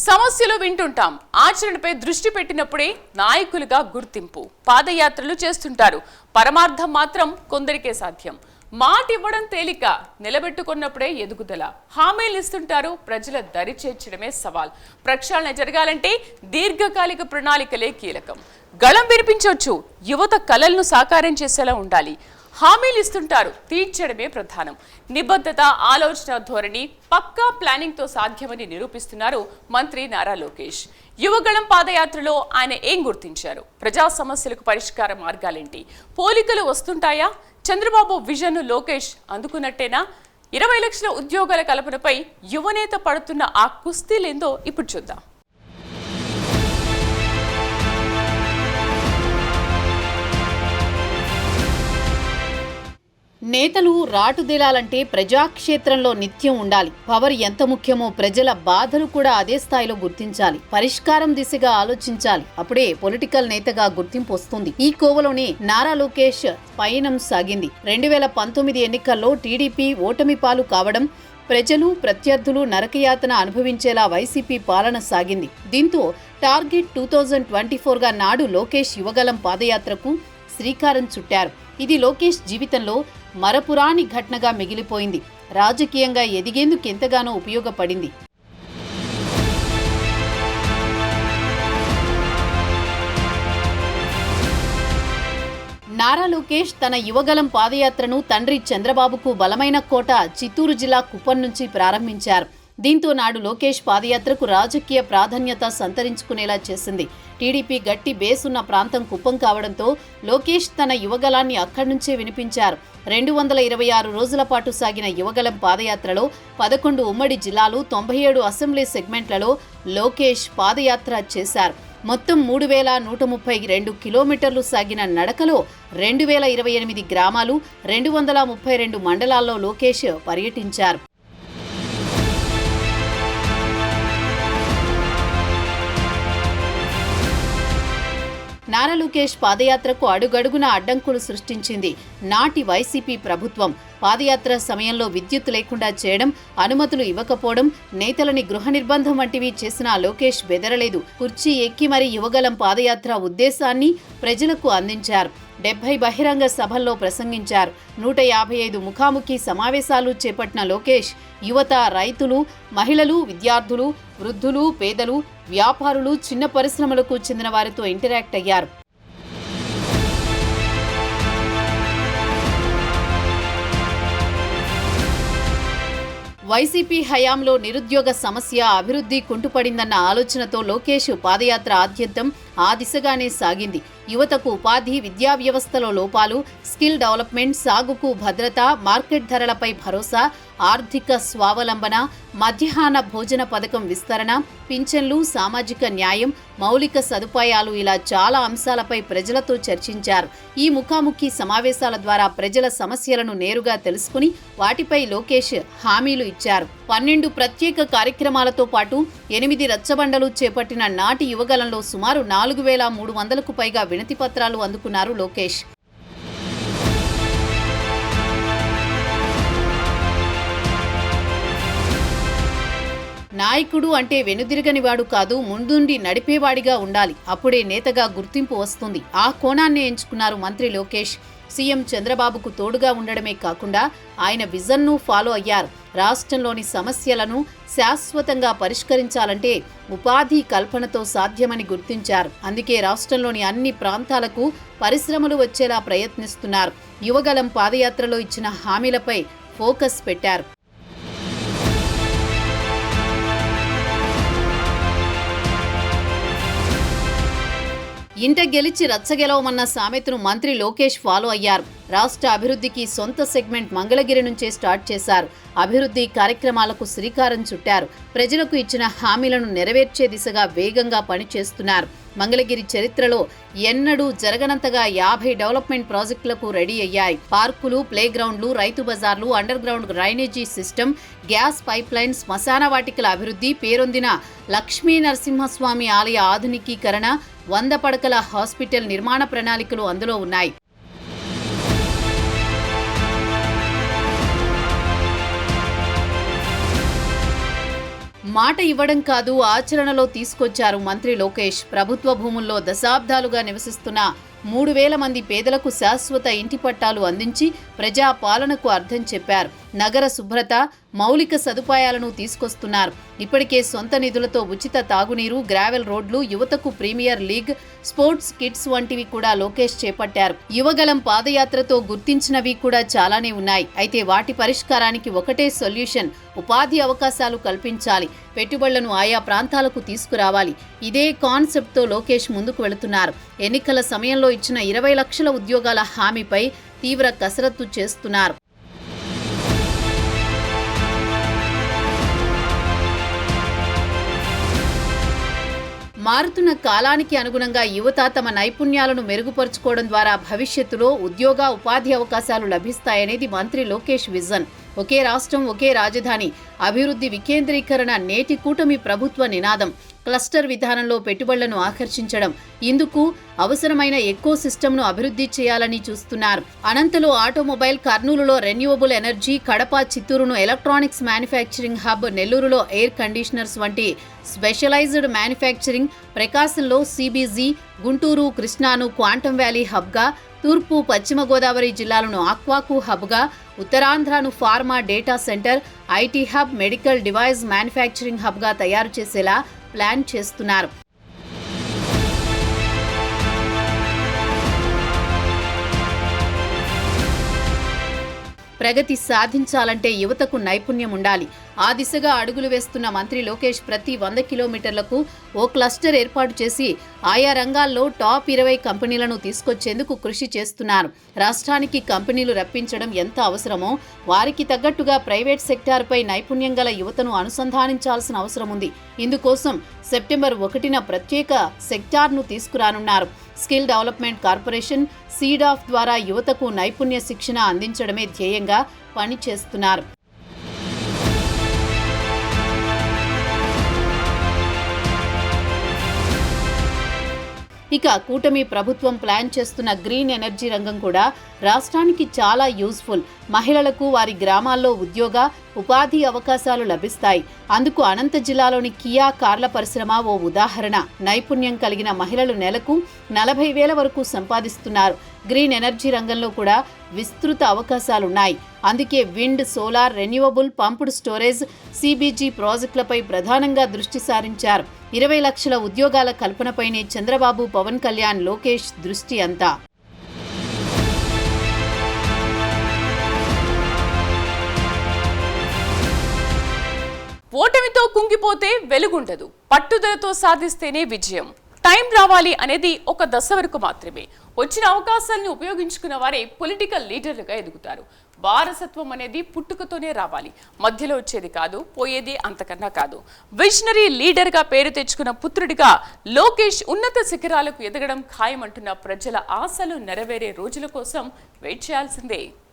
సమస్యలు వింటుంటాం, ఆచరణపై దృష్టి పెట్టినప్పుడే నాయకులుగా గుర్తింపు. పాదయాత్రలు చేస్తుంటారు, పరమార్థం మాత్రం కొందరికే సాధ్యం. మాట ఇవ్వడం తేలిక, నిలబెట్టుకున్నప్పుడే ఎదుగుదల. హామీలు ఇస్తుంటారు, ప్రజల దరి చేర్చడమే సవాల్. ప్రక్షాళన జరగాలంటే దీర్ఘకాలిక ప్రణాళికలే కీలకం. గళం వినిపించవచ్చు, యువత కలలను సాకారం చేసేలా ఉండాలి. హామీలు ఇస్తుంటారు, తీర్చడమే ప్రధానం. నిబద్ధత, ఆలోచన ధోరణి, పక్కా ప్లానింగ్ తో సాధ్యమని నిరూపిస్తున్నారు మంత్రి నారా లోకేష్. యువగళం పాదయాత్రలో ఆయన ఏం గుర్తించారు? ప్రజా సమస్యలకు పరిష్కార మార్గాలేంటి? పోలికలు వస్తుంటాయా? చంద్రబాబు విజన్ లోకేష్ అందుకున్నట్టేనా? 20 లక్షల ఉద్యోగాల కల్పనపై యువనేత పడుతున్న ఆ కుస్తీలేందో ఇప్పుడు చూద్దాం. నేతలు రాటుదేలాలంటే ప్రజాక్షేత్రంలో నిత్యం ఉండాలి. పవర్ ఎంత ముఖ్యమో ప్రజల బాధలు కూడా అదే స్థాయిలో గుర్తించాలి. పరిష్కారం దిశగా ఆలోచించాలి. అప్పుడే పొలిటికల్ నేతగా గుర్తింపు వస్తుంది. ఈ కోవలోనే నారా లోకేష్ పయనం సాగింది. 2019 ఎన్నికల్లో టీడీపీ ఓటమి పాలు కావడం, ప్రజలు ప్రత్యర్థులు నరకయాతన అనుభవించేలా వైసీపీ పాలన సాగింది. దీంతో టార్గెట్ 2024గా నాడు లోకేష్ యువగలం పాదయాత్రకు శ్రీకారం చుట్టారు. ఇది లోకేష్ జీవితంలో మరపురాని ఘటనగా మిగిలిపోయింది. రాజకీయంగా ఎదిగేందుకు ఎంతగానో ఉపయోగపడింది. నారా లోకేష్ తన యువగలం పాదయాత్రను తండ్రి చంద్రబాబుకు బలమైన కోట చిత్తూరు జిల్లా కుప్పం నుంచి ప్రారంభించారు. దీంతో నాడు లోకేష్ పాదయాత్రకు రాజకీయ ప్రాధాన్యత సంతరించుకునేలా చేసింది. టీడీపీ గట్టి బేస్ ఉన్న ప్రాంతం కుప్పం కావడంతో లోకేష్ తన యువగలాన్ని అక్కడి నుంచే వినిపించారు. 226 రోజుల పాటు సాగిన యువగలం పాదయాత్రలో 11 ఉమ్మడి జిల్లాలు, 97 అసెంబ్లీ సెగ్మెంట్లలో లోకేష్ పాదయాత్ర చేశారు. మొత్తం 3132 కిలోమీటర్లు సాగిన నడకలో 2028 గ్రామాలు, 232 మండలాల్లో లోకేష్ పర్యటించారు. నారా లోకేష్ పాదయాత్రకు అడుగడుగున అడ్డంకులు సృష్టించింది నాటి వైసీపీ ప్రభుత్వం. పాదయాత్ర సమయంలో విద్యుత్ లేకుండా చేయడం, అనుమతులు ఇవ్వకపోవడం, నేతలని గృహ నిర్బంధం వంటివి చేసిన లోకేష్ బెదరలేదు. కుర్చీ ఎక్కి మరీ యువగలం పాదయాత్ర ఉద్దేశాన్ని ప్రజలకు అందించారు. 70 బహిరంగ సభల్లో ప్రసంగించారు. 155 ముఖాముఖి సమావేశాలు చేపట్టిన లోకేష్ యువత, రైతులు, మహిళలు, విద్యార్థులు, వృద్ధులు, పేదలు, వ్యాపారులు, చిన్న పరిశ్రమలకు చెందిన వారితో ఇంటరాక్ట్ అయ్యారు. వైసీపీ హయాంలో నిరుద్యోగ సమస్య, అభివృద్ధి కుంటుపడిందన్న ఆలోచనతో లోకేష్ పాదయాత్ర ఆద్యంతం ఆ దిశగానే సాగింది. యువతకు ఉపాధి, విద్యా వ్యవస్థలో లోపాలు, స్కిల్ డెవలప్మెంట్, సాగుకు భద్రత, మార్కెట్ ధరలపై భరోసా, ఆర్థిక స్వావలంబన, మధ్యాహ్న భోజన పథకం విస్తరణ, పింఛన్లు, సామాజిక న్యాయం, మౌలిక సదుపాయాలు ఇలా చాలా అంశాలపై ప్రజలతో చర్చించారు. ఈ ముఖాముఖి సమావేశాల ద్వారా ప్రజల సమస్యలను నేరుగా తెలుసుకుని వాటిపై లోకేష్ హామీలు ఇచ్చారు. 12 ప్రత్యేక కార్యక్రమాలతో పాటు 8 రచ్చబండలు చేపట్టిన నాటి యువగలంలో సుమారు 4300కు పైగా వినతి పత్రాలు అందుకున్నారు లోకేష్. నాయకుడు అంటే వెనుదిరగనివాడు కాదు, ముందుండి నడిపేవాడిగా ఉండాలి. అప్పుడే నేతగా గుర్తింపు వస్తుంది. ఆ కోణాన్ని ఎంచుకున్నారు మంత్రి లోకేష్. సీఎం చంద్రబాబుకు తోడుగా ఉండడమే కాకుండా ఆయన విజన్ను ఫాలో అయ్యారు. రాష్ట్రంలోని సమస్యలను శాశ్వతంగా పరిష్కరించాలంటే ఉపాధి కల్పనతో సాధ్యమని గుర్తించారు. అందుకే రాష్ట్రంలోని అన్ని ప్రాంతాలకు పరిశ్రమలు వచ్చేలా ప్రయత్నిస్తున్నారు. యువగలం పాదయాత్రలో ఇచ్చిన హామీలపై ఫోకస్ పెట్టారు. ఇంట గెలిచి రచ్చగెలవమన్న సామెతను మంత్రి లోకేష్ ఫాలో అయ్యారు. రాష్ట్ర అభివృద్ధికి సొంత సెగ్మెంట్ మంగళగిరి నుంచే స్టార్ట్ చేశారు. అభివృద్ధి కార్యక్రమాలకు శ్రీకారం చుట్టారు. ప్రజలకు ఇచ్చిన హామీలను నెరవేర్చే దిశగా వేగంగా పనిచేస్తున్నారు. మంగళగిరి చరిత్రలో ఎన్నడూ జరగనంతగా 50 డెవలప్మెంట్ ప్రాజెక్టులకు రెడీ అయ్యాయి. పార్కులు, ప్లే గ్రౌండ్లు, రైతు బజార్లు, under ground drainage system, gas pipe line, శ్మశాన వాటికల అభివృద్ధి, పేరొందిన లక్ష్మీ నరసింహస్వామి ఆలయ ఆధునికీకరణ, 100 పడకల హాస్పిటల్ నిర్మాణ ప్రణాళికలు అందులో ఉన్నాయి. మాట ఇవ్వడం కాదు, ఆచరణలో తీసుకొచ్చారు మంత్రి లోకేష్. ప్రభుత్వ భూముల్లో దశాబ్దాలుగా నివసిస్తున్న 3,000 మంది పేదలకు శాశ్వత ఇంటి పట్టాలు అందించి ప్రజా పాలనకు అర్థం చెప్పారు. నగర శుభ్రత, మౌలిక సదుపాయాలను తీసుకొస్తున్నారు. ఇప్పటికే సొంత నిధులతో ఉచిత తాగునీరు, గ్రావెల్ రోడ్లు, యువతకు ప్రీమియర్ లీగ్, స్పోర్ట్స్ కిట్స్ వంటివి కూడా లోకేష్ చేపట్టారు. యువగలం పాదయాత్రతో గుర్తించినవి కూడా చాలానే ఉన్నాయి. అయితే వాటి పరిష్కారానికి ఒకటే సొల్యూషన్: ఉపాధి అవకాశాలు కల్పించాలి, పెట్టుబడులను ఆయా ప్రాంతాలకు తీసుకురావాలి. ఇదే కాన్సెప్ట్తో లోకేష్ ముందుకు వెళుతున్నారు. ఎన్నికల సమయంలో ఇచ్చిన 20 లక్షల ఉద్యోగాల హామీపై తీవ్ర కసరత్తు చేస్తున్నారు. మారుతున్న కాలానికి అనుగుణంగా యువత తమ నైపుణ్యాలను మెరుగుపరుచుకోవడం ద్వారా భవిష్యత్తులో ఉద్యోగ, ఉపాధి అవకాశాలు లభిస్తాయనేది మంత్రి లోకేష్ విజన్. ఒకే రాష్ట్రం, ఒకే రాజధాని, అభివృద్ధి వికేంద్రీకరణ నేటి కూటమి ప్రభుత్వ నినాదం. క్లస్టర్ విధానంలో పెట్టుబడులను ఆకర్షించడం, ఇందుకు అవసరమైన ఎకో సిస్టమ్ను అభివృద్ధి చేయాలని చూస్తున్నారు. అనంతలో ఆటోమొబైల్, కర్నూలులో రెన్యూవబుల్ ఎనర్జీ, కడప, చిత్తూరును ఎలక్ట్రానిక్స్ మ్యానుఫ్యాక్చరింగ్ హబ్, నెల్లూరులో ఎయిర్ కండిషనర్స్ వంటి స్పెషలైజ్డ్ మ్యానుఫ్యాక్చరింగ్, ప్రకాశంలో సిబిజీ, గుంటూరు, కృష్ణాను క్వాంటమ్ వ్యాలీ హబ్గా, తూర్పు, పశ్చిమ గోదావరి జిల్లాలను ఆక్వాకు హబ్గా, ఉత్తరాంధ్రను pharma data centre, IT hub, medical device manufacturing హబ్గా తయారు చేసేలా ప్లాన్ చేస్తున్నారు. ప్రగతి సాధించాలంటే యువతకు నైపుణ్యం ఉండాలి. ఆ దిశగా అడుగులు వేస్తున్న మంత్రి లోకేష్ ప్రతి 100 కిలోమీటర్లకు ఓ క్లస్టర్ ఏర్పాటు చేసి ఆయా రంగాల్లో టాప్ 20 కంపెనీలను తీసుకొచ్చేందుకు కృషి చేస్తున్నారు. రాష్ట్రానికి కంపెనీలు రప్పించడం ఎంత అవసరమో వారికి తగ్గట్టుగా ప్రైవేట్ సెక్టార్పై నైపుణ్యం గల యువతను అనుసంధానించాల్సిన అవసరం ఉంది. ఇందుకోసం సెప్టెంబర్ 1న ప్రత్యేక సెక్టార్ను తీసుకురానున్నారు. స్కిల్ డెవలప్మెంట్ కార్పొరేషన్, సీడాఫ్ ద్వారా యువతకు నైపుణ్య శిక్షణ అందించడమే ధ్యేయంగా పనిచేస్తున్నారు. ఇక కూటమి ప్రభుత్వం ప్లాన్ చేస్తున్న గ్రీన్ ఎనర్జీ రంగం కూడా రాష్ట్రానికి చాలా యూజ్ఫుల్. మహిళలకు వారి గ్రామాల్లో ఉద్యోగ, ఉపాధి అవకాశాలు లభిస్తాయి. అందుకు అనంత జిల్లాలోని కియా కార్ల పరిశ్రమ ఓ ఉదాహరణ. నైపుణ్యం కలిగిన మహిళలు నెలకు 40,000 వరకు సంపాదిస్తున్నారు. గ్రీన్ ఎనర్జీ రంగంలో కూడా విస్తృత అవకాశాలున్నాయి. అందుకే wind, solar, renewable, pumped storage, CBG ప్రాజెక్టులపై ప్రధానంగా దృష్టి సారించారు. 20 లక్షల ఉద్యోగాల కల్పనపైనే చంద్రబాబు, పవన్ కళ్యాణ్, లోకేష్ దృష్టి అంతా. ఓటమితో కుంగిపోతే వెలుగుండదు, పట్టుదలతో సాధిస్తేనే విజయం. టైం రావాలి అనేది ఒక దశ వరకు మాత్రమే. వచ్చిన అవకాశాలను ఉపయోగించుకున్న వారే పొలిటికల్ లీడర్లుగా ఎదుగుతారు. వారసత్వం అనేది పుట్టుకతోనే రావాలి, మధ్యలో వచ్చేది కాదు, పోయేది అంతకన్నా కాదు. విజనరీ లీడర్గా పేరు తెచ్చుకున్న పుత్రుడిగా లోకేష్ ఉన్నత శిఖరాలకు ఎదగడం ఖాయమంటున్న ప్రజల ఆశలు నెరవేరే రోజుల కోసం వెయిట్ చేయాల్సిందే.